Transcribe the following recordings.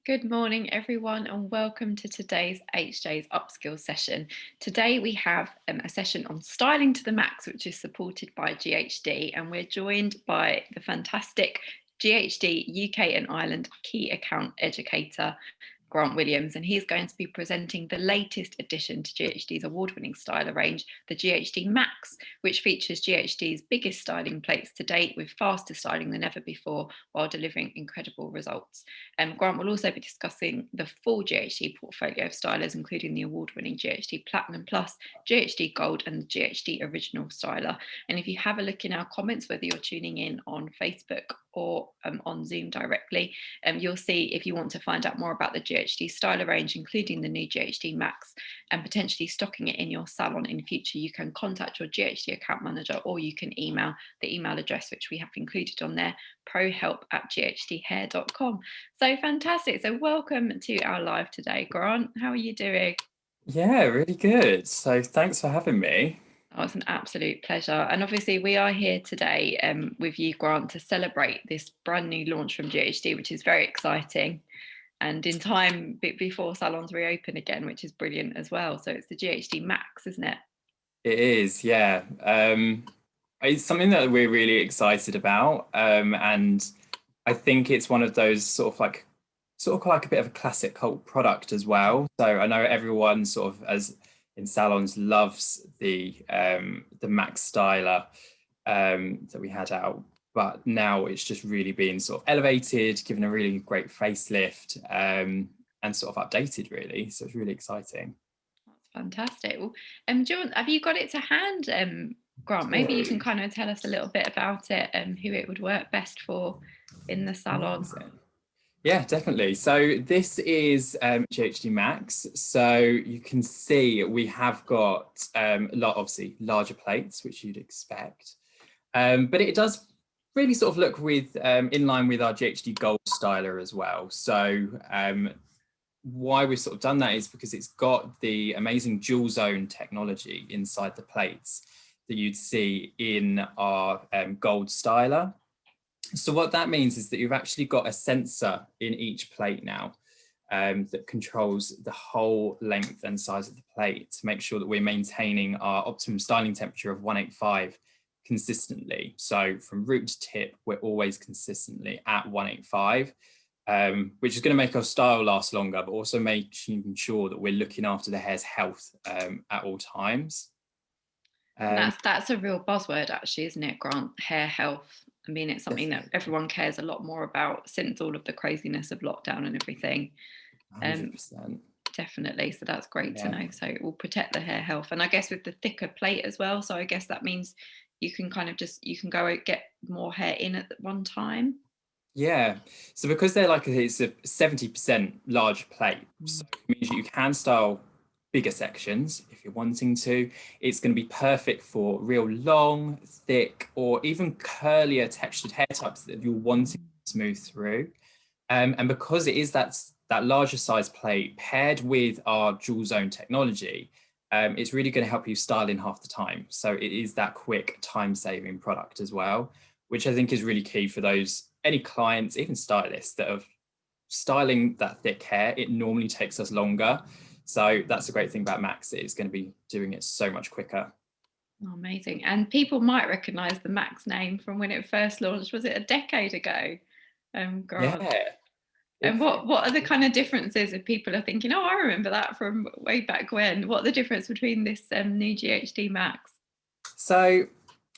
Good morning, everyone, and welcome to today's HJ's Upskill session. Today we have a session on styling to the max, which is supported by GHD, and we're joined by the fantastic GHD UK and Ireland key account educator, Grant Williams, and he's going to be presenting the latest addition to GHD's award-winning styler range, the Ghd Max, which features GHD's biggest styling plates to date with faster styling than ever before while delivering incredible results. Grant will also be discussing the full GHD portfolio of stylers, including the award-winning GHD Platinum Plus, GHD Gold and the GHD Original Styler. And if you have a look in our comments, whether you're tuning in on Facebook or on Zoom directly, you'll see if you want to find out more about the GHD styler range, including the new GHD Max, and potentially stocking it in your salon in future, you can contact your GHD account manager, or you can email the email address which we have included on there, prohelp@ghdhair.com. So fantastic. So welcome to our live today, Grant. How are you doing? Yeah, really good. So thanks for having me. Oh, it's an absolute pleasure. And obviously, we are here today with you, Grant, to celebrate this brand new launch from GHD, which is very exciting. And in time before salons reopen again, which is brilliant as well. So it's the GHD Max, isn't it? It is, yeah. It's something that we're really excited about. And I think it's one of those sort of like a bit of a classic cult product as well. So I know everyone sort of as in salons loves the Max Styler that we had out. But now it's just really been sort of elevated, given a really great facelift, and sort of updated really. So it's really exciting. That's fantastic. Well, John, have you got it to hand, Grant? Maybe you can So kind of tell us a little bit about it and who it would work best for in the salon. amazing. Yeah, definitely. So this is GHD Max. So you can see we have got a lot, obviously, larger plates, which you'd expect. But it does really sort of look with in line with our GHD Gold Styler as well. So why we've sort of done that is because it's got the amazing dual zone technology inside the plates that you'd see in our Gold Styler. So what that means is that you've actually got a sensor in each plate now that controls the whole length and size of the plate to make sure that we're maintaining our optimum styling temperature of 185 consistently. So from root to tip, we're always consistently at 185, which is going to make our style last longer, but also making sure that we're looking after the hair's health at all times. And Um, that's a real buzzword, actually, isn't it, Grant? Hair health. I mean, it's something that Definitely, everyone cares a lot more about since all of the craziness of lockdown and everything. Um, 100%. Definitely. So that's great to Yeah. know. So it will protect the hair health. And I guess with the thicker plate as well. So I guess that means you can kind of you can go get more hair in at one time. Yeah, so because it's a 70% large plate, so it means you can style bigger sections if you're wanting to. It's going to be perfect for real long, thick, or even curlier textured hair types that you're wanting to smooth through. And because it is that larger size plate paired with our dual zone technology, it's really going to help you style in half the time. So it is that quick time saving product as well, which I think is really key for those any clients, even stylists that are styling that thick hair. It normally takes us longer. So that's the great thing about Max. It's going to be doing it so much quicker. Oh, amazing. And people might recognize the Max name from when it first launched. Was it a decade ago? Grant. Yeah. And It, what are the kind of differences if people are thinking, oh, I remember that from way back when? What are the difference between this new GHD Max? so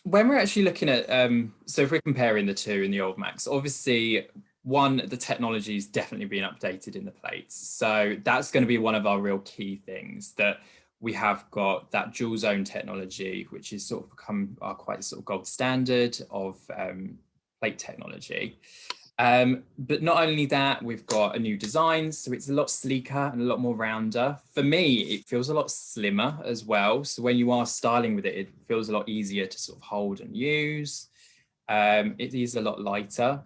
when we're actually looking at, so if we're comparing the two in the old Max, obviously one, the technology is definitely being updated in the plates. So that's going to be one of our real key things, that we have got that dual zone technology, which is sort of become our quite sort of gold standard of plate technology. But not only that, we've got a new design, so it's a lot sleeker and a lot more rounder. For me, it feels a lot slimmer as well. So when you are styling with it, it feels a lot easier to sort of hold and use. It is a lot lighter.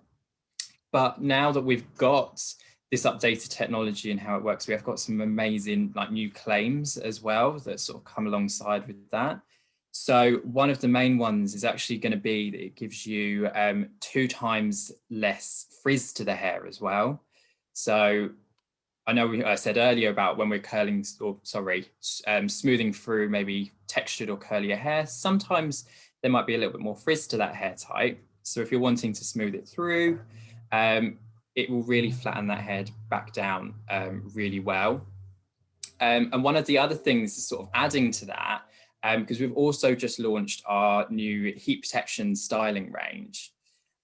But now that we've got this updated technology and how it works, we have got some amazing like new claims as well that sort of come alongside with that. So one of the main ones is actually going to be that it gives you 2 times less frizz to the hair as well. So I know I said earlier about when we're curling, or sorry, smoothing through maybe textured or curlier hair, sometimes there might be a little bit more frizz to that hair type. So if you're wanting to smooth it through, it will really flatten that head back down really well. And one of the other things is sort of adding to that, because we've also just launched our new heat protection styling range.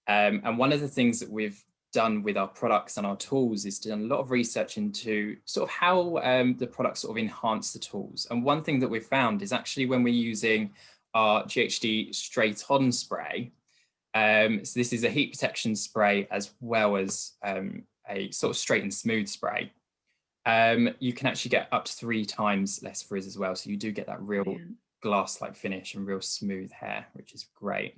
And one of the things that we've done with our products and our tools is done a lot of research into sort of how the products sort of enhance the tools. And one thing that we've found is actually when we're using our Ghd straight on spray, so this is a heat protection spray as well as a sort of straight and smooth spray. You can actually get up to 3 times less frizz as well. So you do get that real glass-like finish and real smooth hair, which is great.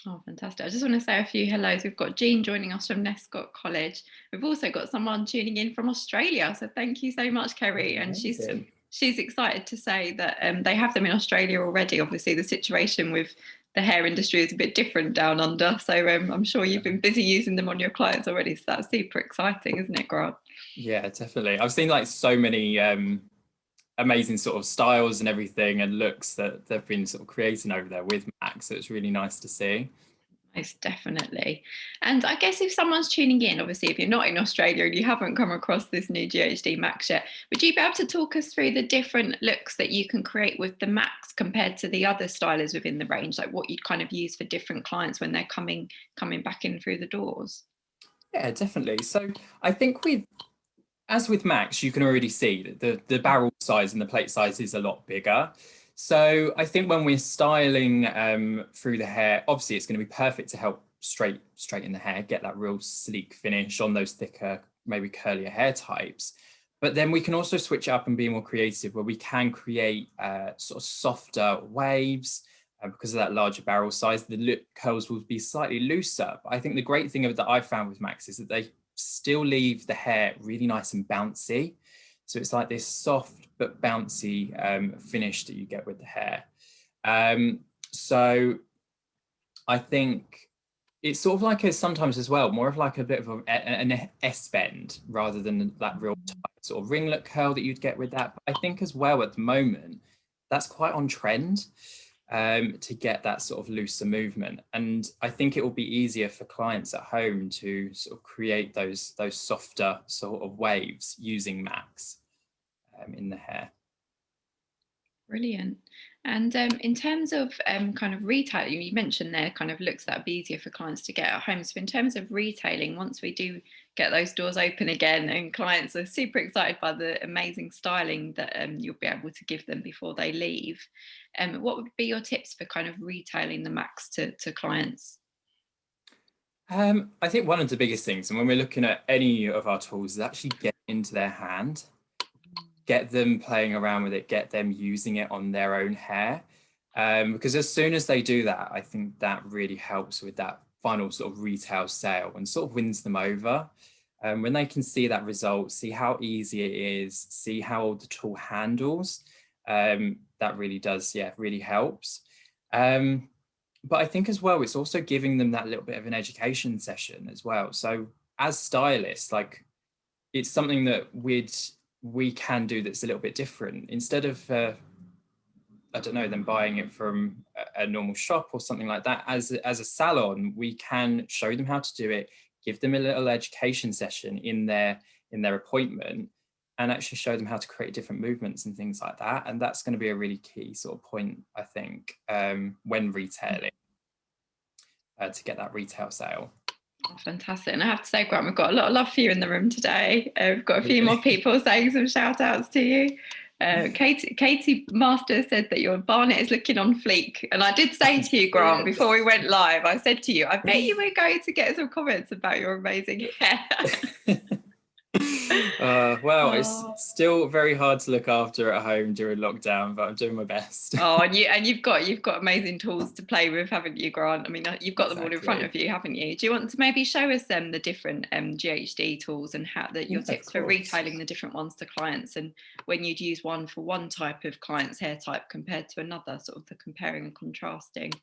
Oh, fantastic. I just want to say a few hellos. We've got Jean joining us from Nescott College. We've also got someone tuning in from Australia. So thank you so much, Kerry. And she's excited to say that they have them in Australia already. Obviously, the situation with the hair industry is a bit different down under. So I'm sure you've been busy using them on your clients already. So that's super exciting, isn't it, Grant? Yeah, definitely. I've seen like so many amazing sort of styles and everything and looks that they've been sort of creating over there with Max. So it's really nice to see. Most definitely. And I guess if someone's tuning in, obviously, if you're not in Australia and you haven't come across this new Ghd Max yet, would you be able to talk us through the different looks that you can create with the Max compared to the other stylers within the range, like what you'd kind of use for different clients when they're coming back in through the doors? Yeah, definitely. So I think as with Max, you can already see that the barrel size and the plate size is a lot bigger. So I think when we're styling through the hair, obviously it's going to be perfect to help straighten the hair, get that real sleek finish on those thicker, maybe curlier hair types. But then we can also switch up and be more creative where we can create sort of softer waves. Because of that larger barrel size, the lip curls will be slightly looser. But I think the great thing that I've found with Max is that they still leave the hair really nice and bouncy. So it's like this soft but bouncy finish that you get with the hair. So I think it's sort of like sometimes as well, more of like a bit of an S bend rather than that real tight sort of ringlet curl that you'd get with that. But I think as well at the moment, that's quite on trend. To get that sort of looser movement. And I think it will be easier for clients at home to sort of create those softer sort of waves using Max in the hair. Brilliant. And in terms of kind of retailing, you mentioned there kind of looks that would be easier for clients to get at home. So in terms of retailing, once we do get those doors open again and clients are super excited by the amazing styling that you'll be able to give them before they leave, what would be your tips for kind of retailing the Max to clients? I think one of the biggest things, and when we're looking at any of our tools, is actually get into their hand, get them playing around with it, get them using it on their own hair. Because as soon as they do that, I think that really helps with that final sort of retail sale and sort of wins them over. When they can see that result, see how easy it is, see how the tool handles, that really does, yeah, really helps. But I think as well, it's also giving them that little bit of an education session as well. So as stylists, like it's something that we can do that's a little bit different. Instead of I don't know, them buying it from a normal shop or something like that, as a salon, we can show them how to do it, give them a little education session in their appointment, and actually show them how to create different movements and things like that. And that's going to be a really key sort of point, I think, when retailing to get that retail sale. Oh, fantastic. And I have to say, Grant, we've got a lot of love for you in the room today. We've got a few more people saying some shout outs to you. Katie Master said that your barnet is looking on fleek. And I did say to you, Grant, before we went live, I said to you, I bet you we're going to get some comments about your amazing hair. Well, it's still very hard to look after at home during lockdown, but I'm doing my best. Oh, and you've got amazing tools to play with, haven't you, Grant? I mean, you've got them all in front of you, haven't you? Do you want to maybe show us the different Ghd tools and how your tips for retailing the different ones to clients, and when you'd use one for one type of client's hair type compared to another, sort of the comparing and contrasting?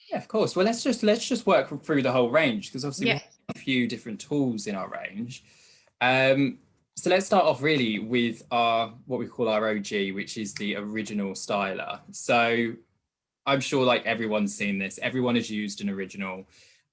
Yeah, of course. Well, let's just work through the whole range, because obviously we have a few different tools in our range. So let's start off really with what we call our OG, which is the original styler. So I'm sure like everyone's seen this. Everyone has used an original.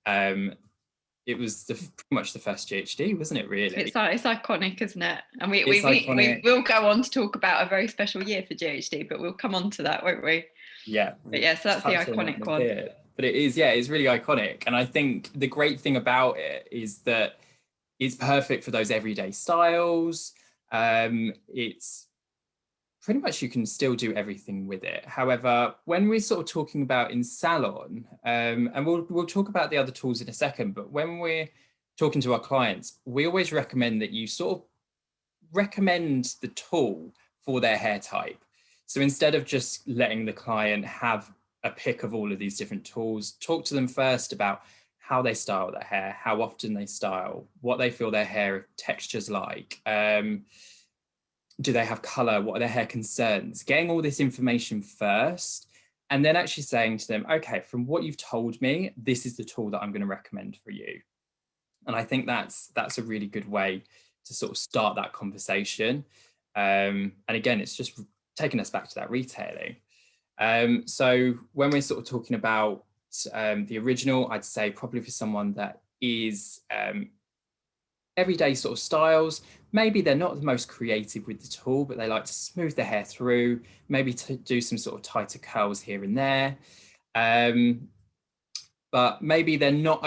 It was pretty much the first GHD, wasn't it, really? It's iconic, isn't it? And It's iconic. we will go on to talk about a very special year for GHD, but we'll come on to that, won't we? Yeah. But yeah, so that's the iconic one. But it is, yeah, it's really iconic. And I think the great thing about it is that it's perfect for those everyday styles. It's pretty much, you can still do everything with it. However, when we're sort of talking about in Salon, and we'll talk about the other tools in a second, but when we're talking to our clients, we always recommend that you sort of recommend the tool for their hair type. So instead of just letting the client have a pick of all of these different tools, talk to them first about how they style their hair, how often they style, what they feel their hair texture's like, do they have color, what are their hair concerns, getting all this information first, and then actually saying to them, okay, from what you've told me, this is the tool that I'm going to recommend for you. And I think that's a really good way to sort of start that conversation. And again, it's just taking us back to that retailing. So when we're sort of talking about the original, I'd say probably for someone that is everyday sort of styles, maybe they're not the most creative with the tool, but they like to smooth their hair through, maybe to do some sort of tighter curls here and there. But maybe they've not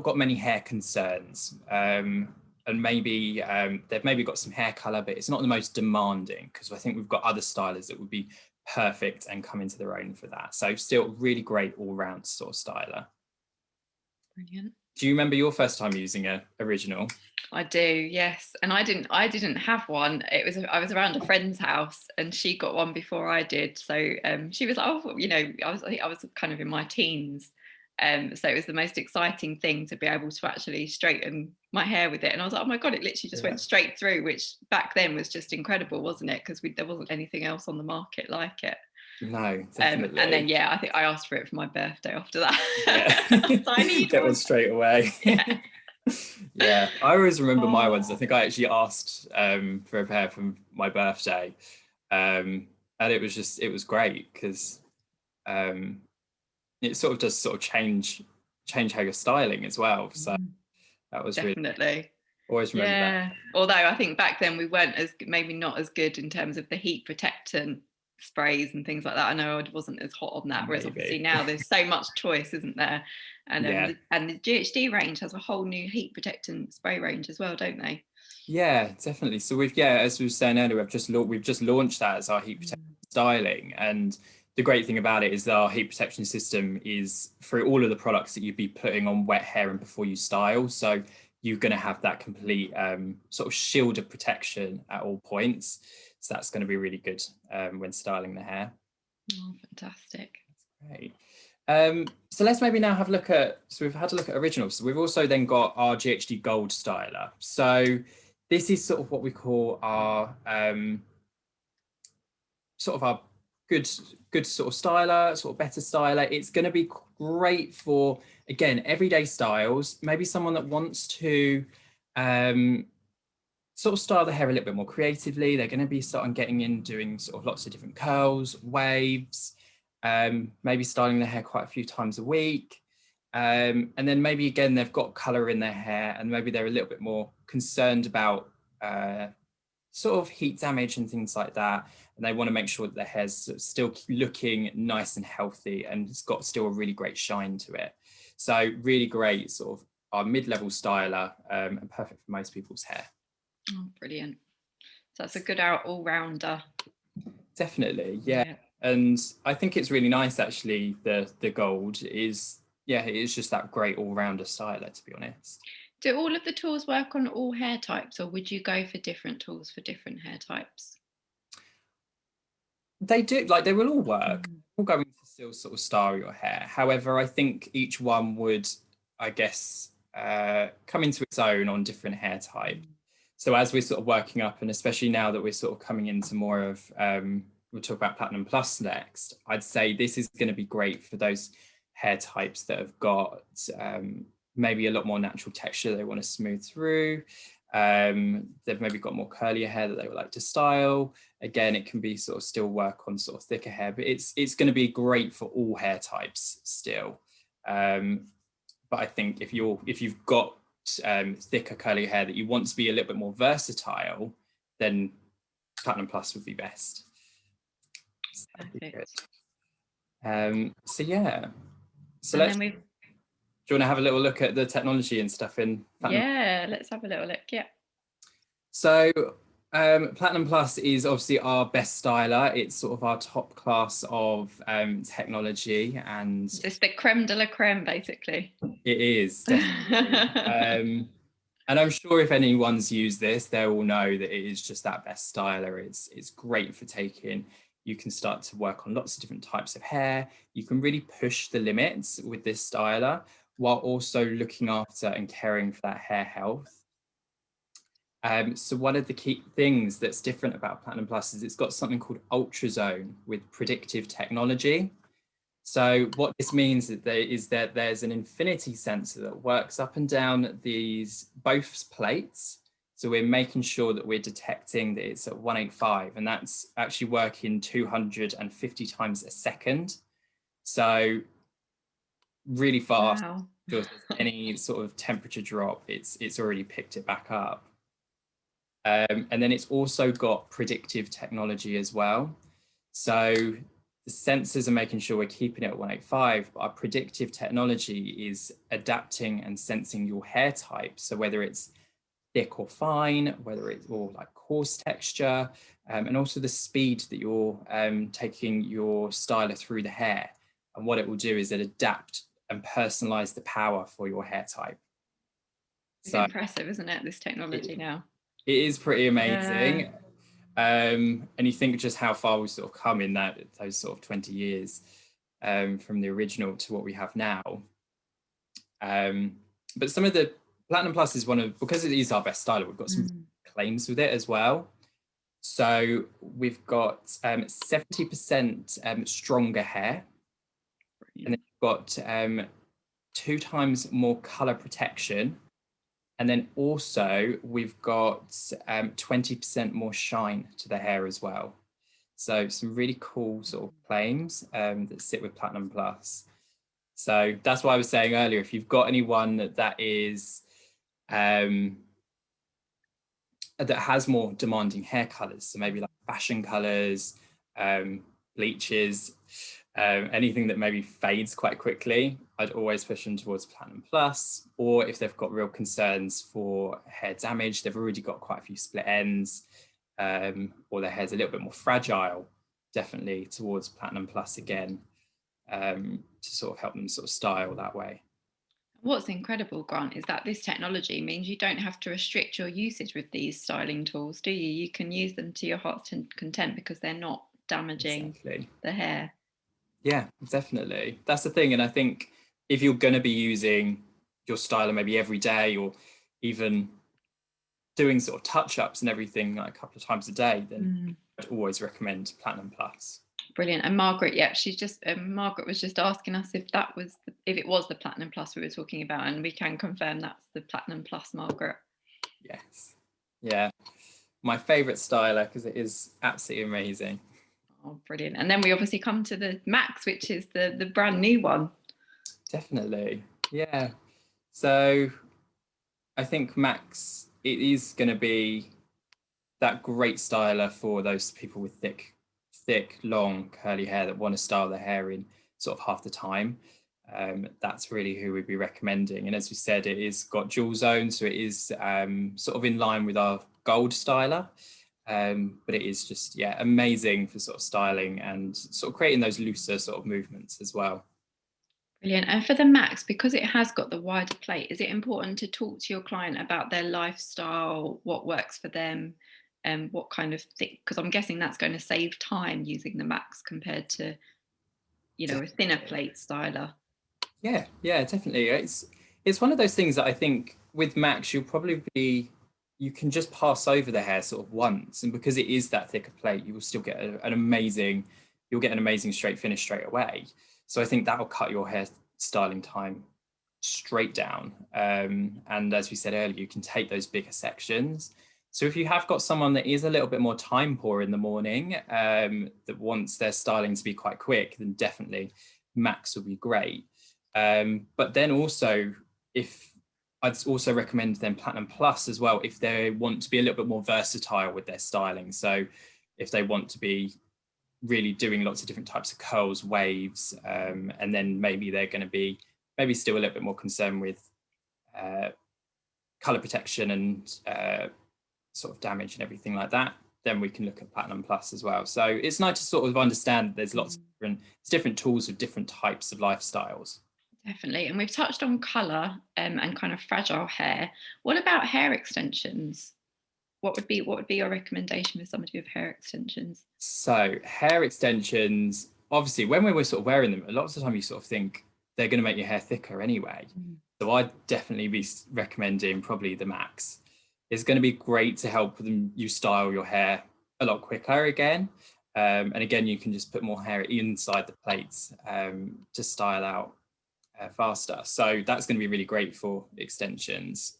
got many hair concerns. And maybe they've maybe got some hair color, but it's not the most demanding, because I think we've got other stylers that would be perfect and come into their own for that. So still really great all-round sort of styler. Brilliant. Do you remember your first time using an original? I do, yes. And I didn't have one. I was around a friend's house and she got one before I did. So she was like, oh, you know, I was kind of in my teens. So it was the most exciting thing to be able to actually straighten my hair with it. And I was like, oh my God, it literally just went straight through, which back then was just incredible, wasn't it? Because there wasn't anything else on the market like it. No, definitely. And then, yeah, I think I asked for it for my birthday after that. Yeah. So I need Get one straight away. Yeah. Yeah, I always remember my ones. I think I actually asked for a pair for my birthday. And it was great because it sort of does sort of change how you're styling as well. So that was definitely really, always remember that. Although I think back then we weren't maybe not as good in terms of the heat protectant sprays and things like that. I know I wasn't as hot on that, whereas obviously now there's so much choice, isn't there? And the GHD range has a whole new heat protectant spray range as well, don't they? Yeah, definitely. So as we were saying earlier, we've just launched that as our heat protectant styling, and the great thing about it is that our heat protection system is for all of the products that you'd be putting on wet hair and before you style. So you're going to have that complete sort of shield of protection at all points. So that's going to be really good when styling the hair. Oh, fantastic. That's great. So let's maybe now have a look at, so we've had a look at originals. So we've also then got our Ghd Gold Styler. So this is sort of what we call our sort of our good sort of styler, sort of better styler. It's going to be great for, again, everyday styles. Maybe someone that wants to sort of style the hair a little bit more creatively. They're going to be doing sort of lots of different curls, waves, maybe styling their hair quite a few times a week. And then maybe again, they've got color in their hair and maybe they're a little bit more concerned about sort of heat damage and things like that. And they want to make sure that their hair's still looking nice and healthy and it's got still a really great shine to it. So really great sort of our mid-level styler and perfect for most people's hair. Oh, brilliant. So that's a good all-rounder. Definitely, yeah. And I think it's really nice actually, the gold is, yeah, it is just that great all-rounder styler, to be honest. Do all of the tools work on all hair types, or would you go for different tools for different hair types? They do, like they will all work. All going to still sort of style your hair. However, I think each one would, I guess, come into its own on different hair type. So as we're sort of working up, and especially now that we're sort of coming into more of, we'll talk about Platinum Plus next, I'd say this is going to be great for those hair types that have got maybe a lot more natural texture they want to smooth through. They've maybe got more curlier hair that they would like to style. Again, it can be sort of still work on sort of thicker hair, but it's going to be great for all hair types still. But I think if you've got thicker curly hair that you want to be a little bit more versatile, then Platinum Plus would be best. So that'd be good. So yeah. So do you want to have a little look at the technology and stuff in Platinum? Yeah, let's have a little look. Yeah. So Platinum Plus is obviously our best styler. It's sort of our top class of technology, and it's the creme de la creme, basically. It is definitely. And I'm sure if anyone's used this, they will know that it is just that best styler. It's great for taking. You can start to work on lots of different types of hair. You can really push the limits with this styler while also looking after and caring for that hair health. So one of the key things that's different about Platinum Plus is it's got something called ultrazone with predictive technology. So what this means is that there's an infinity sensor that works up and down both plates. So we're making sure that we're detecting that it's at 185, and that's actually working 250 times a second. So really fast. Wow. If there's any sort of temperature drop, it's already picked it back up. And then it's also got predictive technology as well. So the sensors are making sure we're keeping it at 185, but our predictive technology is adapting and sensing your hair type. So whether it's thick or fine, whether it's all like coarse texture, and also the speed that you're taking your styler through the hair. And what it will do is it adapt and personalize the power for your hair type. It's impressive, isn't it, this technology now? It is pretty amazing. Yeah. And you think just how far we've sort of come in those sort of 20 years from the original to what we have now. But some of the Platinum Plus is because it is our best styler, we've got some claims with it as well. So we've got 70% stronger hair. Brilliant. And then you've got 2 times more color protection. And then also we've got 20% more shine to the hair as well. So some really cool sort of claims that sit with Platinum Plus. So that's why I was saying earlier, if you've got anyone that is that has more demanding hair colors, so maybe like fashion colors, bleaches, anything that maybe fades quite quickly, I'd always push them towards Platinum Plus. Or if they've got real concerns for hair damage, they've already got quite a few split ends, or their hair's a little bit more fragile, definitely towards Platinum Plus again, to sort of help them sort of style that way. What's incredible, Grant, is that this technology means you don't have to restrict your usage with these styling tools, do you? You can use them to your heart's content because they're not damaging the hair. Yeah, definitely. That's the thing. And I think if you're going to be using your styler maybe every day, or even doing sort of touch-ups and everything like a couple of times a day, then I'd always recommend Platinum Plus. Brilliant. And Margaret, yeah, she's just Margaret was just asking us if it was the Platinum Plus we were talking about, and we can confirm that's the Platinum Plus, Margaret. Yes. Yeah. My favorite styler because it is absolutely amazing. Oh, brilliant. And then we obviously come to the Max, which is the brand new one. Definitely. Yeah. So I think Max, it is going to be that great styler for those people with thick, long, curly hair that want to style their hair in sort of half the time. That's really who we'd be recommending. And as we said, it is got dual zone, so it is sort of in line with our Gold Styler. But it is just, yeah, amazing for sort of styling and sort of creating those looser sort of movements as well. Brilliant. And for the Max, because it has got the wider plate, is it important to talk to your client about their lifestyle, what works for them, and what kind of thing? Because I'm guessing that's going to save time using the Max compared to, a thinner plate styler. Yeah, definitely. It's one of those things that I think with Max, you can just pass over the hair sort of once, and because it is that thicker plate, you will still get an amazing straight finish straight away. So I think that will cut your hair styling time straight down. And as we said earlier, you can take those bigger sections. So if you have got someone that is a little bit more time poor in the morning, that wants their styling to be quite quick, then definitely Max will be great. But then also, I'd also recommend then Platinum Plus as well, if they want to be a little bit more versatile with their styling. So if they want to be really doing lots of different types of curls, waves, and then maybe they're going to be maybe still a little bit more concerned with color protection and sort of damage and everything like that, then we can look at Platinum Plus as well. So it's nice to sort of understand that there's lots of different tools with different types of lifestyles. Definitely. And we've touched on colour and kind of fragile hair. What about hair extensions? What would be your recommendation for somebody with hair extensions? So hair extensions, obviously, when we were sort of wearing them, a lot of the time you sort of think they're going to make your hair thicker anyway. So I'd definitely be recommending probably the Max. It's going to be great to help you style your hair a lot quicker again. And again, you can just put more hair inside the plates to style out faster. So that's going to be really great for extensions,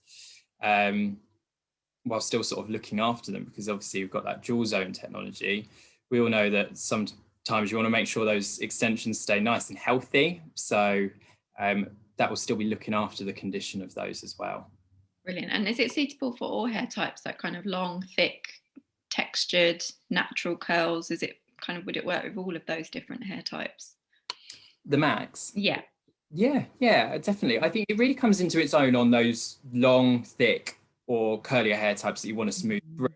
while still sort of looking after them, because obviously we've got that dual zone technology. We all know that sometimes you want to make sure those extensions stay nice and healthy. So that will still be looking after the condition of those as well. Brilliant. And is it suitable for all hair types, that kind of long, thick, textured, natural curls? Is it kind of, would it work with all of those different hair types? The Max? Yeah. Yeah, definitely. I think it really comes into its own on those long, thick or curlier hair types that you want to smooth through.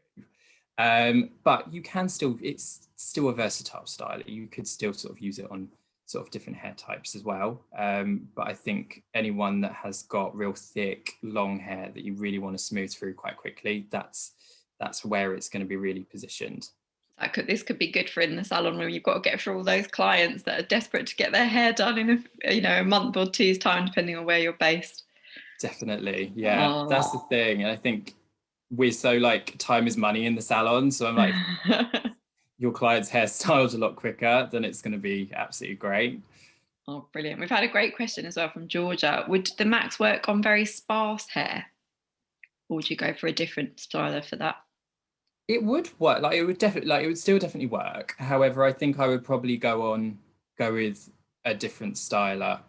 But you can still, it's still a versatile styler. You could still sort of use it on sort of different hair types as well. But I think anyone that has got real thick, long hair that you really want to smooth through quite quickly, that's where it's going to be really positioned. This could be good for in the salon where you've got to get through all those clients that are desperate to get their hair done in a month or two's time, depending on where you're based. Definitely, yeah. That's the thing. And I think we're so like time is money in the salon. So I'm like, your client's hairstyles a lot quicker, then it's going to be absolutely great. Oh, brilliant. We've had a great question as well from Georgia. Would the Max work on very sparse hair? Or would you go for a different styler for that? It would work. Like it would still definitely work. However, I think I would probably go with a different styler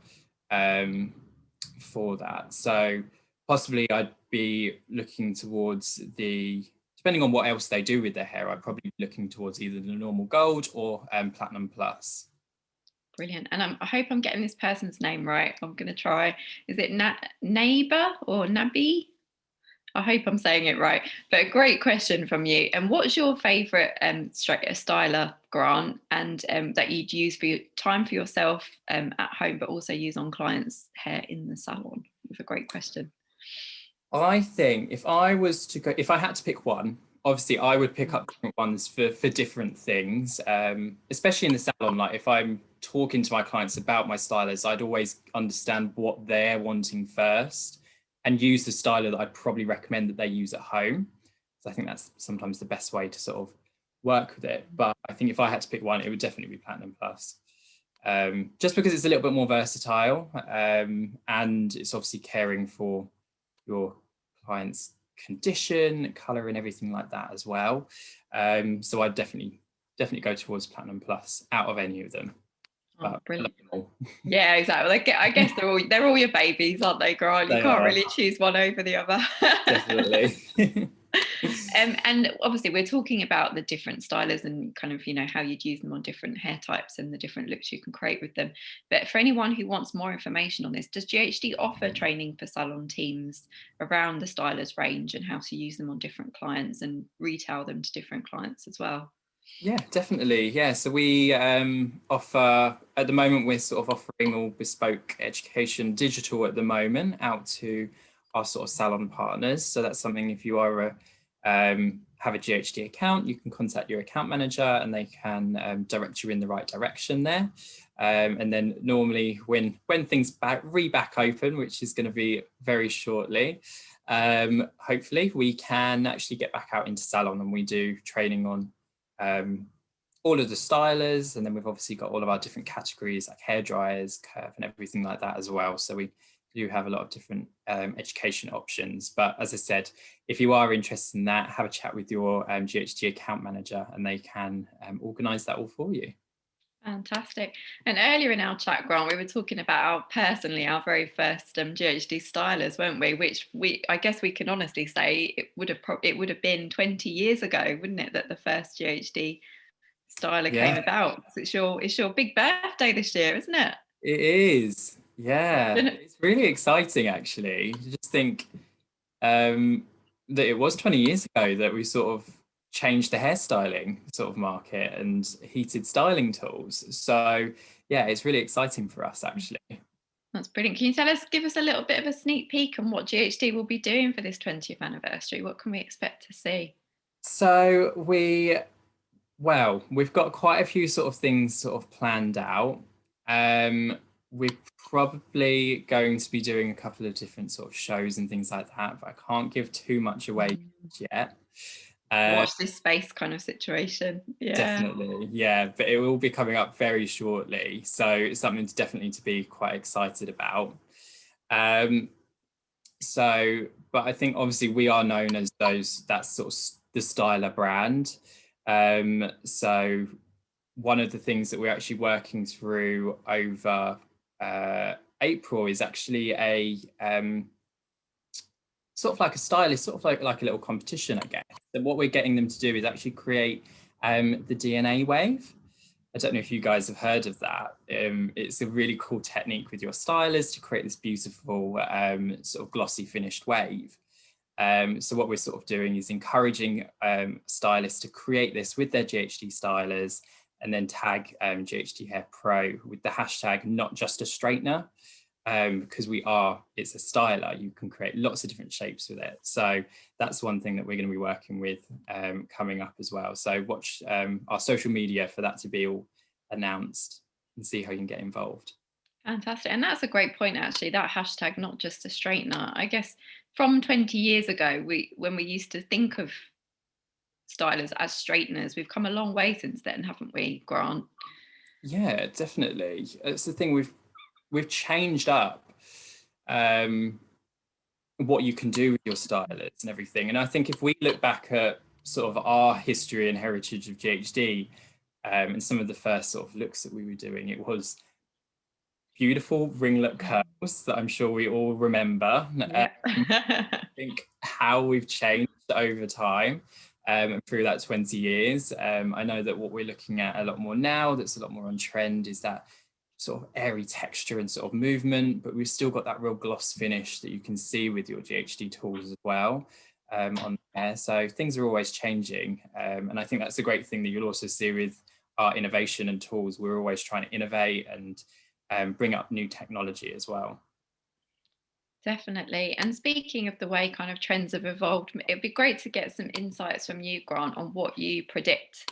for that. So possibly I'd be looking towards depending on what else they do with their hair, I'd probably be looking towards either the normal gold or Platinum Plus. Brilliant. And I hope I'm getting this person's name right. I'm going to try. Is it Neighbor or Nabi? I hope I'm saying it right. But a great question from you. And what's your favourite styler, Grant, and that you'd use for your time for yourself at home, but also use on clients' hair in the salon? It's a great question. I think if I had to pick one, obviously I would pick up different ones for different things, especially in the salon. Like if I'm talking to my clients about my stylers, I'd always understand what they're wanting first and use the styler that I'd probably recommend that they use at home. So I think that's sometimes the best way to sort of work with it. But I think if I had to pick one, it would definitely be Platinum Plus. Just because it's a little bit more versatile, and it's obviously caring for your client's condition, color, and everything like that as well. So I'd definitely go towards Platinum Plus out of any of them. Oh, brilliant. Yeah, exactly. I guess they're all your babies, aren't they, Grant? You can't really choose one over the other. Definitely. And obviously we're talking about the different stylers and kind of, how you'd use them on different hair types and the different looks you can create with them. But for anyone who wants more information on this, does GHD offer training for salon teams around the stylers range and how to use them on different clients and retail them to different clients as well? Yeah, definitely. Yeah, so we offer, at the moment, we're sort of offering all bespoke education digital at the moment out to our sort of salon partners. So that's something, if you are have a GHD account, you can contact your account manager and they can direct you in the right direction there. And then normally when things back open, which is going to be very shortly, hopefully we can actually get back out into salon, and we do training on all of the stylers, and then we've obviously got all of our different categories like hair dryers, curve, and everything like that as well. So we do have a lot of different education options. But as I said, if you are interested in that, have a chat with your GHD account manager and they can organise that all for you. Fantastic. And earlier in our chat, Grant, we were talking about our very first Ghd stylers, weren't we? Which I guess we can honestly say it would have been 20 years ago, wouldn't it, that the first Ghd styler Yeah, came about? So it's your big birthday this year, isn't it? it is. Yeah, Been- it's really exciting actually. You just think that it was 20 years ago that we sort of changed the hairstyling sort of market and heated styling tools. So yeah, it's really exciting for us actually. That's brilliant. Can you give us a little bit of a sneak peek on what GHD will be doing for this 20th anniversary? What can we expect to see? So we've got quite a few sort of things sort of planned out. We're probably going to be doing a couple of different sort of shows and things like that, but I can't give too much away yet. Watch this space kind of situation. Yeah. Definitely, yeah, but it will be coming up very shortly, so it's something to definitely to be quite excited about. But I think obviously we are known as that's sort of the styler brand. So one of the things that we're actually working through over April is actually a sort of like a stylist, sort of like a little competition, I guess. And what we're getting them to do is actually create the DNA wave. I don't know if you guys have heard of that. It's a really cool technique with your stylers to create this beautiful sort of glossy finished wave. So what we're sort of doing is encouraging stylists to create this with their GHD stylers and then tag GHD Hair Pro with the hashtag not just a straightener. Because it's a styler, you can create lots of different shapes with it. So that's one thing that we're going to be working with coming up as well. So watch our social media for that to be all announced and see how you can get involved. Fantastic. And that's a great point, actually, that hashtag, not just a straightener. I guess from 20 years ago, when we used to think of stylers as straighteners, we've come a long way since then, haven't we, Grant? Yeah, definitely. It's the thing we've changed up what you can do with your stylers and everything. And I think if we look back at sort of our history and heritage of GHD and some of the first sort of looks that we were doing, it was beautiful ringlet curls that I'm sure we all remember. Yeah. I think how we've changed over time through that 20 years. I know that what we're looking at a lot more now, that's a lot more on trend, is that sort of airy texture and sort of movement, but we've still got that real gloss finish that you can see with your GHD tools as well on there. So things are always changing. And I think that's a great thing that you'll also see with our innovation and tools. We're always trying to innovate and bring up new technology as well. Definitely. And speaking of the way kind of trends have evolved, it'd be great to get some insights from you, Grant, on what you predict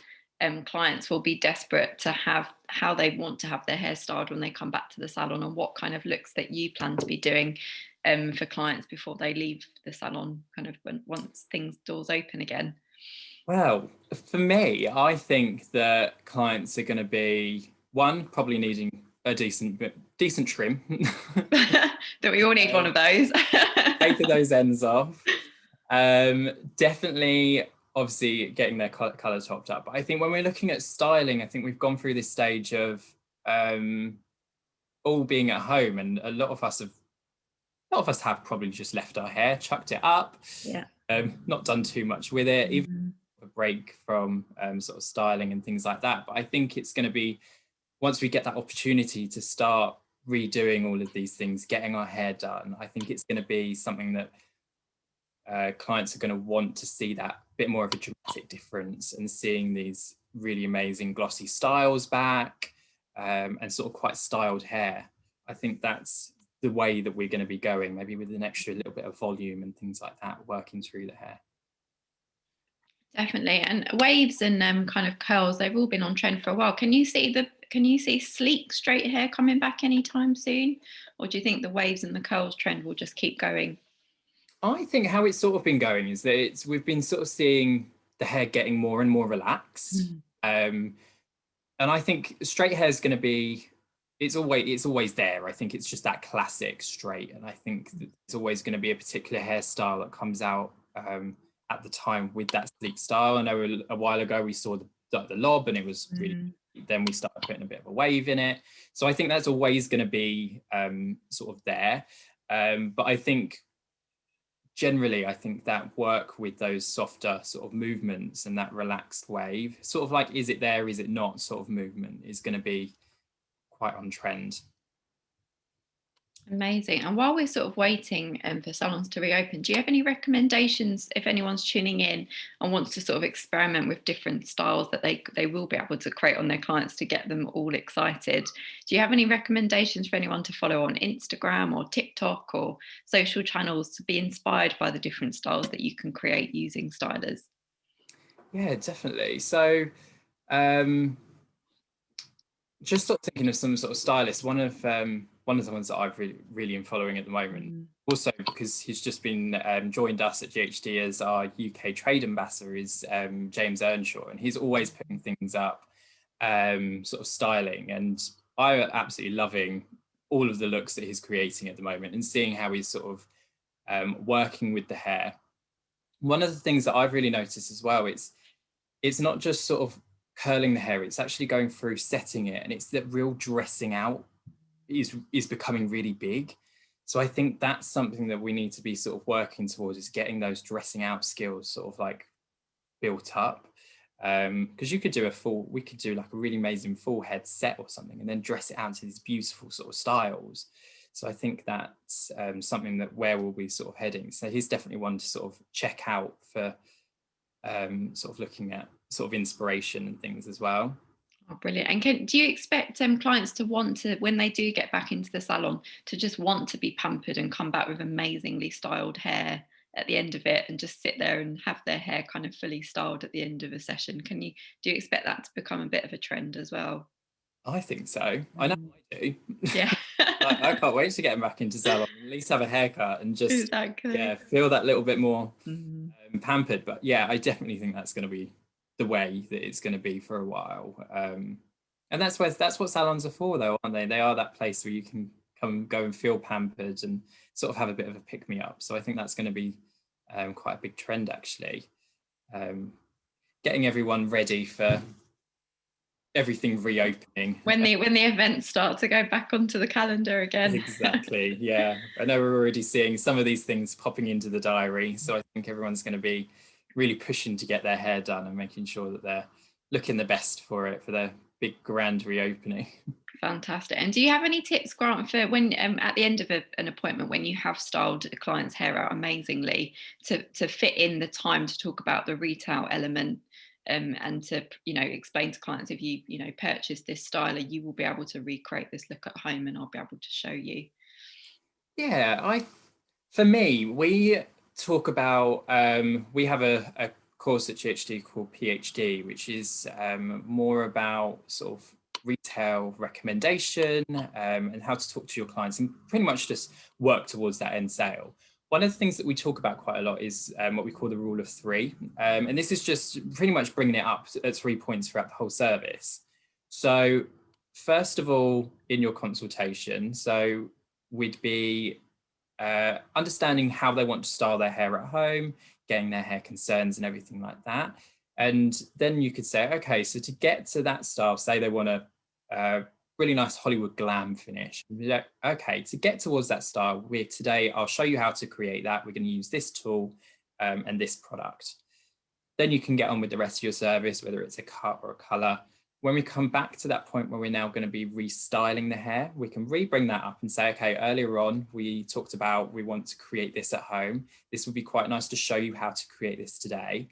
clients will be desperate to have, how they want to have their hair styled when they come back to the salon, and what kind of looks that you plan to be doing for clients before they leave the salon, kind of once doors open again. Well, for me, I think that clients are going to be probably needing a decent trim. That we all need one of those. Taking those ends off. Definitely, obviously, getting their color topped up. But I think when we're looking at styling, I think we've gone through this stage of all being at home, and a lot of us have probably just left our hair, chucked it up, Yeah. not done too much with it, even a break from sort of styling and things like that. But I think it's going to be, once we get that opportunity to start redoing all of these things, getting our hair done, I think it's going to be something that clients are going to want to see, that bit more of a dramatic difference, and seeing these really amazing glossy styles back and sort of quite styled hair. I think that's the way that we're going to be going, maybe with an extra little bit of volume and things like that working through the hair. Definitely. And waves and kind of curls, they've all been on trend for a while. Can you see sleek straight hair coming back anytime soon, or do you think the waves and the curls trend will just keep going? I think how it's sort of been going is that we've been sort of seeing the hair getting more and more relaxed. And I think straight hair is going to be it's always there. I think it's just that classic straight, and I think that there's always going to be a particular hairstyle that comes out at the time with that sleek style. I know a while ago we saw the lob, and it was really. Then we started putting a bit of a wave in it. So I think that's always going to be sort of there. But I think generally, I think that work with those softer sort of movements and that relaxed wave, sort of like, is it there, is it not sort of movement, is going to be quite on trend. Amazing. And while we're sort of waiting for salons to reopen, do you have any recommendations if anyone's tuning in and wants to sort of experiment with different styles that they will be able to create on their clients to get them all excited? Do you have any recommendations for anyone to follow on Instagram or TikTok or social channels to be inspired by the different styles that you can create using stylers? Yeah, definitely. So just sort of thinking of some sort of stylists, one of the ones that I've really am following at the moment, also because he's just been joined us at Ghd as our UK trade ambassador, is James Earnshaw, and he's always putting things up, sort of styling, and I'm absolutely loving all of the looks that he's creating at the moment and seeing how he's sort of working with the hair. One of the things that I've really noticed as well, it's not just sort of curling the hair, it's actually going through setting it, and it's the real dressing out is becoming really big. So I think that's something that we need to be sort of working towards, is getting those dressing out skills sort of like built up. Because we could do like a really amazing full head set or something and then dress it out to these beautiful sort of styles. So I think that's something that where we'll be sort of heading. So he's definitely one to sort of check out for sort of looking at sort of inspiration and things as well. Oh, brilliant. And do you expect clients to want to, when they do get back into the salon, to just want to be pampered and come back with amazingly styled hair at the end of it and just sit there and have their hair kind of fully styled at the end of a session? Do you expect that to become a bit of a trend as well? I think so. I know I do. Yeah. I can't wait to get back into salon, at least have a haircut and just Exactly. feel that little bit more Mm. pampered. But yeah, I definitely think that's going to be the way that it's going to be for a while. And that's what salons are for, though, aren't they? They are that place where you can go and feel pampered and sort of have a bit of a pick me up. So I think that's going to be quite a big trend, actually. Getting everyone ready for everything reopening. When the events start to go back onto the calendar again. Exactly. Yeah. I know we're already seeing some of these things popping into the diary. So I think everyone's going to be really pushing to get their hair done and making sure that they're looking the best for it, for their big grand reopening. Fantastic. And do you have any tips, Grant, for when at the end of an appointment, when you have styled a client's hair out amazingly, to fit in the time to talk about the retail element, and to explain to clients, if you purchase this styler, you will be able to recreate this look at home, and I'll be able to show you. Yeah, for me, we talk about we have a course at Ghd called PhD, which is more about sort of retail recommendation and how to talk to your clients and pretty much just work towards that end sale. One of the things that we talk about quite a lot is what we call the rule of three. And this is just pretty much bringing it up at 3 points throughout the whole service. So first of all, in your consultation, so we'd be understanding how they want to style their hair at home, getting their hair concerns and everything like that. And then you could say, okay, so to get to that style, say they want a really nice Hollywood glam finish. Like, okay, to get towards that style, today I'll show you how to create that. We're going to use this tool and this product. Then you can get on with the rest of your service, whether it's a cut or a color. When we come back to that point where we're now going to be restyling the hair, we can bring that up and say, okay, earlier on, we talked about we want to create this at home. This would be quite nice to show you how to create this today.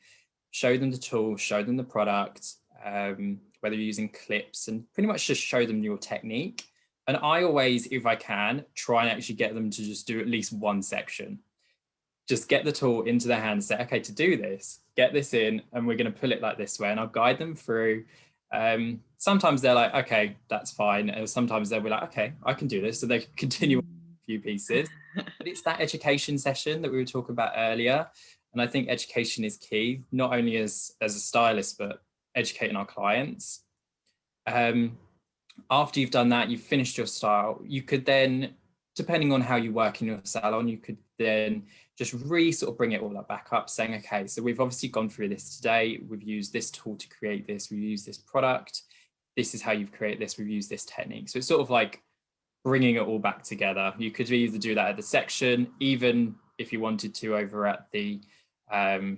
Show them the tool, show them the product, whether you're using clips, and pretty much just show them your technique. And I always, if I can, try and actually get them to just do at least one section. Just get the tool into their hand and say, okay, to do this, get this in, and we're going to pull it like this way. And I'll guide them through. Sometimes they're like, okay, that's fine. And sometimes they'll be like, okay, I can do this. So they can continue a few pieces. But it's that education session that we were talking about earlier. And I think education is key, not only as a stylist, but educating our clients. After you've done that, you've finished your style, you could then, depending on how you work in your salon, you could then just sort of bring it all back up, saying, okay, so we've obviously gone through this today, we've used this tool to create this, we've used this product, this is how you've created this, we've used this technique. So it's sort of like bringing it all back together. You could either do that at the section, even if you wanted to over at the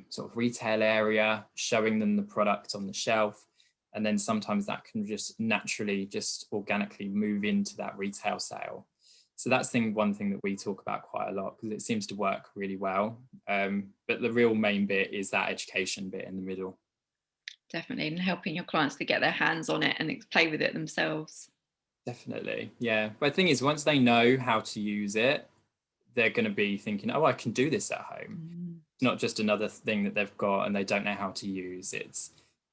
sort of retail area, showing them the product on the shelf. And then sometimes that can just naturally, just organically move into that retail sale. So that's one thing that we talk about quite a lot because it seems to work really well. But the real main bit is that education bit in the middle. Definitely, and helping your clients to get their hands on it and play with it themselves. Definitely, yeah. But the thing is, once they know how to use it, they're going to be thinking, oh, I can do this at home. It's not just another thing that they've got and they don't know how to use.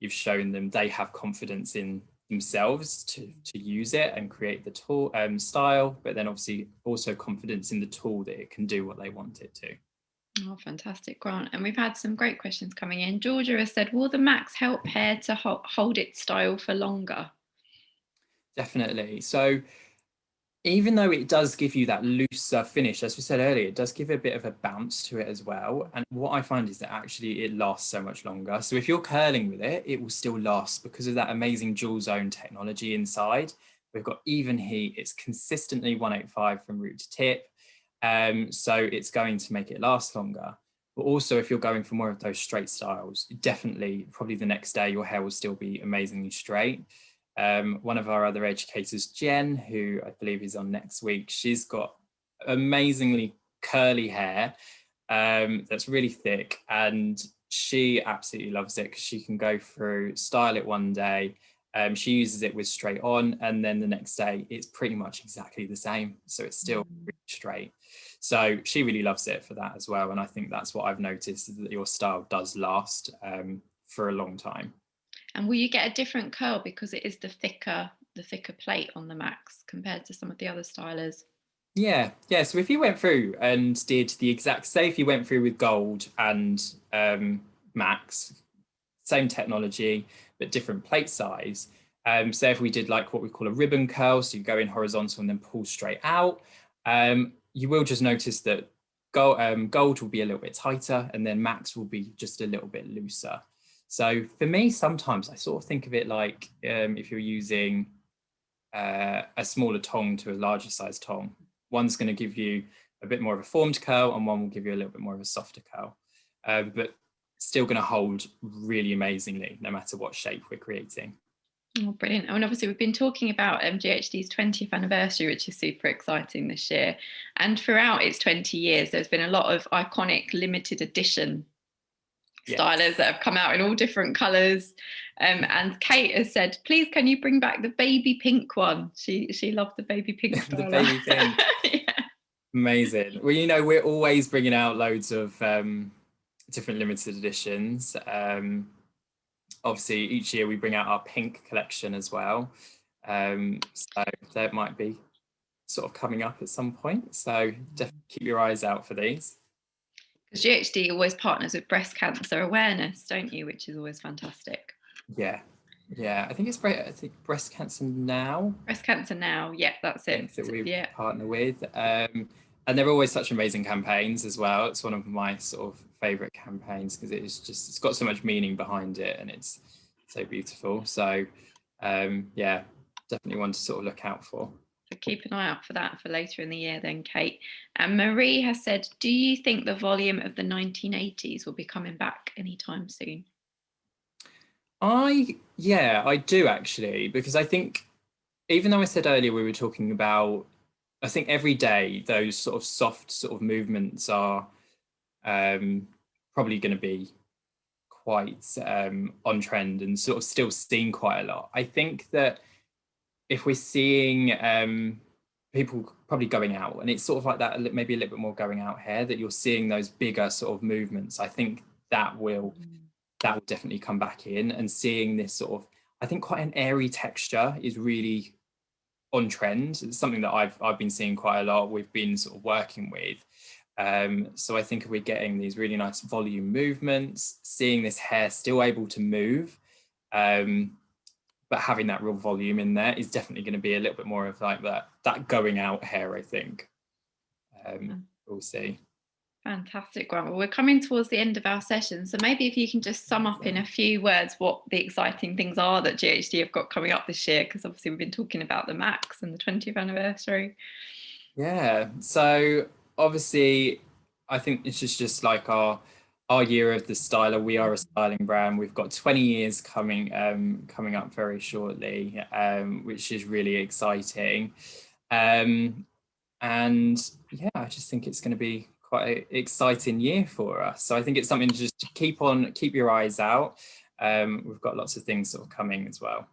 You've shown them they have confidence in themselves to use it and create the tool style, but then obviously also confidence in the tool that it can do what they want it to. Oh, fantastic, Grant. And we've had some great questions coming in. Georgia has said, will the Max help hair to hold its style for longer? Definitely. So even though it does give you that looser finish, as we said earlier, it does give a bit of a bounce to it as well. And what I find is that actually it lasts so much longer. So if you're curling with it, it will still last because of that amazing dual zone technology inside. We've got even heat. It's consistently 185 from root to tip. So it's going to make it last longer. But also if you're going for more of those straight styles, definitely probably the next day your hair will still be amazingly straight. One of our other educators, Jen, who I believe is on next week, she's got amazingly curly hair that's really thick, and she absolutely loves it because she can go through, style it one day, she uses it with straight on, and then the next day it's pretty much exactly the same, so it's still really straight. So she really loves it for that as well, and I think that's what I've noticed, is that your style does last for a long time. And will you get a different curl because it is the thicker plate on the Max compared to some of the other stylers? Yeah. So if you went through and did the exact, say if you went through with Gold and Max, same technology, but different plate size. So if we did like what we call a ribbon curl, so you go in horizontal and then pull straight out, you will just notice that Gold will be a little bit tighter and then Max will be just a little bit looser. So for me, sometimes I sort of think of it like if you're using a smaller tong to a larger size tong, one's going to give you a bit more of a formed curl and one will give you a little bit more of a softer curl, but still going to hold really amazingly no matter what shape we're creating. Oh, brilliant. And obviously we've been talking about GHD's 20th anniversary, which is super exciting this year. And throughout its 20 years, there's been a lot of iconic limited edition stylers that have come out in all different colours. And Kate has said, please, can you bring back the baby pink one? She loved the baby pink styler. The baby pink. Yeah. Amazing. Well, you know, we're always bringing out loads of different limited editions. Obviously, each year we bring out our pink collection as well. So that might be sort of coming up at some point. So definitely keep your eyes out for these. Because GHD always partners with breast cancer awareness, don't you? Which is always fantastic. Yeah. I think it's great. I think Breast Cancer Now. Breast Cancer Now. Yeah, that's it. That we partner with. And they're always such amazing campaigns as well. It's one of my sort of favorite campaigns because it's got so much meaning behind it and it's so beautiful. So yeah, definitely one to sort of look out for. So keep an eye out for that for later in the year then, Kate. And Marie has said, do you think the volume of the 1980s will be coming back anytime soon? Yeah, I do actually, because I think, even though I said earlier we were talking about, I think every day those sort of soft sort of movements are probably going to be quite on trend and sort of still seen quite a lot. I think that if we're seeing people probably going out, and it's sort of like that, maybe a little bit more going out hair, that you're seeing those bigger sort of movements, I think that will definitely come back in, and seeing this sort of, I think quite an airy texture is really on trend. It's something that I've been seeing quite a lot, we've been sort of working with. So I think if we're getting these really nice volume movements, seeing this hair still able to move, but having that real volume in there is definitely going to be a little bit more of like that going out hair, I think. We'll see. Fantastic, Grant. Well, we're coming towards the end of our session, so maybe if you can just sum up in a few words what the exciting things are that GHD have got coming up this year, because obviously we've been talking about the Max and the 20th anniversary. Yeah, so obviously I think it's just like our year of the styler. We are a styling brand. We've got 20 years coming up very shortly, which is really exciting. And yeah, I just think it's going to be quite an exciting year for us. So I think it's something to just keep your eyes out. We've got lots of things sort of coming as well.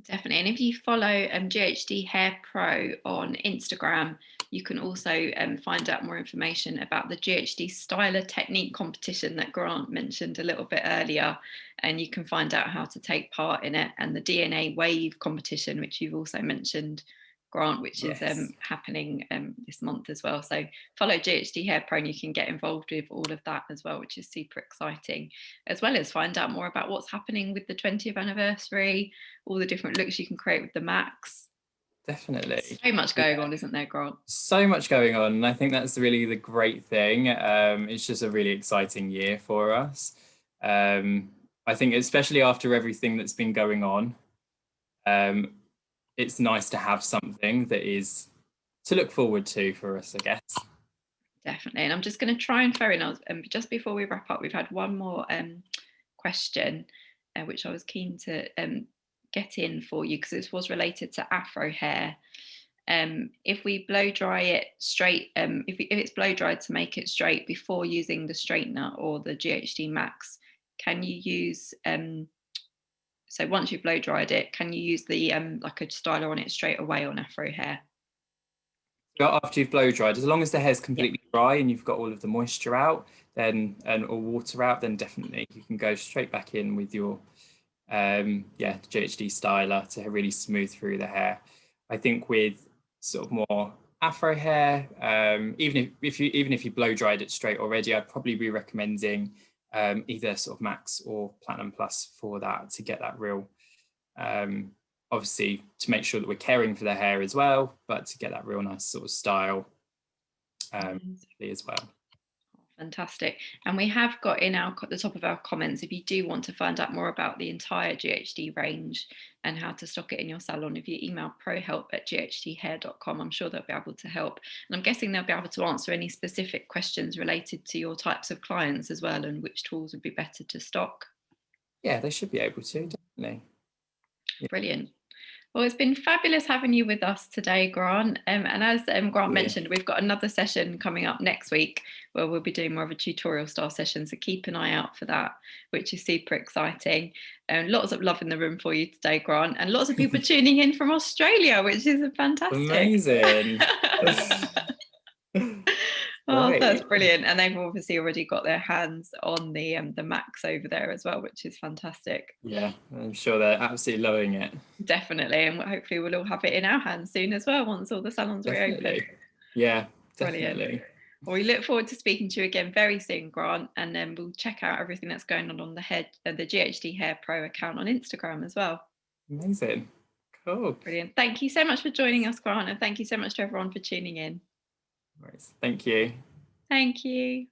Definitely. And if you follow GHD Hair Pro on Instagram, you can also find out more information about the GHD Styler Technique competition that Grant mentioned a little bit earlier. And you can find out how to take part in it, and the DNA Wave competition, which you've also mentioned, Grant, which is happening this month as well. So follow GHD Hair Pro and you can get involved with all of that as well, which is super exciting, as well as find out more about what's happening with the 20th anniversary, all the different looks you can create with the Max. Definitely. So much going on, isn't there, Grant? So much going on. And I think that's really the great thing. It's just a really exciting year for us. I think especially after everything that's been going on, it's nice to have something that is to look forward to for us, I guess. Definitely. And I'm just going to try and throw in, just before we wrap up, we've had one more question, which I was keen to get in for you, because this was related to afro hair. If we blow dry it straight, if it's blow dried to make it straight before using the straightener or the GHD Max, can you use, so once you've blow dried it, can you use the like a styler on it straight away on afro hair? After you've blow dried, as long as the hair's completely dry and you've got all of the moisture out, then or water out, then definitely you can go straight back in with your GHD styler to really smooth through the hair. I think with sort of more afro hair, even if you blow dried it straight already, I'd probably be recommending either sort of Max or Platinum Plus for that, to get that real obviously to make sure that we're caring for the hair as well, but to get that real nice sort of style as well. Fantastic. And we have got in the top of our comments, if you do want to find out more about the entire GHD range and how to stock it in your salon, if you email prohelp@ghdhair.com, I'm sure they'll be able to help. And I'm guessing they'll be able to answer any specific questions related to your types of clients as well, and which tools would be better to stock. Yeah, they should be able to, definitely. Yeah. Brilliant. Well, it's been fabulous having you with us today, Grant. And as Grant mentioned, we've got another session coming up next week where we'll be doing more of a tutorial style session. So keep an eye out for that, which is super exciting. And lots of love in the room for you today, Grant. And lots of people tuning in from Australia, which is fantastic. Amazing. Oh, that's brilliant. And they've obviously already got their hands on the Max over there as well, which is fantastic. Yeah, I'm sure they're absolutely loving it. Definitely. And hopefully we'll all have it in our hands soon as well, once all the salons reopen. Yeah, definitely. Brilliant. Well, we look forward to speaking to you again very soon, Grant, and then we'll check out everything that's going on the GHD Hair Pro account on Instagram as well. Amazing. Cool. Brilliant. Thank you so much for joining us, Grant, and thank you so much to everyone for tuning in. Thank you. Thank you.